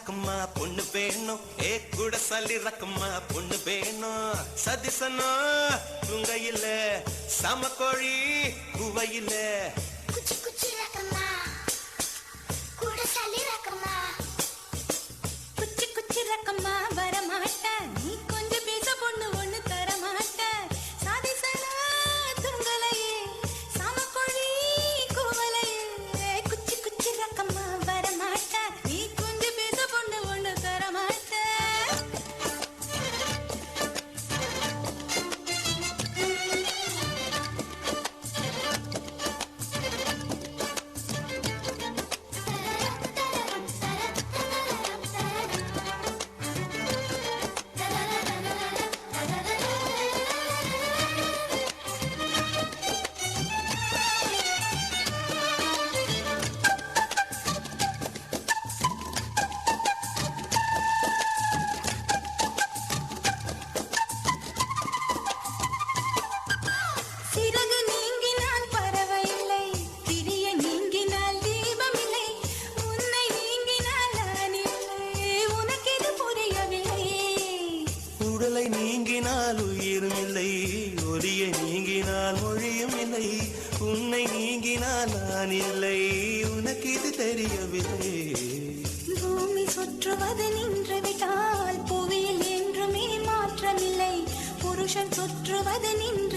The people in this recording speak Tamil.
ரக்கம்மா பொண்ணு வேணும் ஏ கூட சல்லி ரக்கம்மா பொண்ணு வேணும் சதிசனா துங்கையில சமக்கோழி குவையில குச்சி குச்சி ரக்கம்மா கூட சல்லி ரக்கம்மா குச்சி குச்சி ரக்கம்மா வரமாட்ட நீ கொஞ்சம் பேச பொண்ணு ஒண்ணு தரமாட்ட சாதிசனா துங்கலையே சமக்கோழி குவலையே குச்சி குச்சி ரக்கம்மா வரமாட்ட நீ கொஞ்சம் பேச பொண்ணு ஒண்ணு தரமாட்ட சிறகு நீங்கினால் பறவையில்லை திரிய நீங்கினால் தீபமில்லை உன்னை நீங்கினால் நான் இல்லை உனக்கு இது புரியவில்லை உடலை நீங்கினால் உயிரும் இல்லை ஒலியை நீங்கினால் மொழியும் இல்லை உன்னை நீங்கினால் நான் இல்லை உனக்கு இது தெரியவில்லை பூமி சுற்றுவது நின்று விட்டால் புவியில் என்றுமே மாற்றமில்லை புருஷன் சுற்றுவது நின்று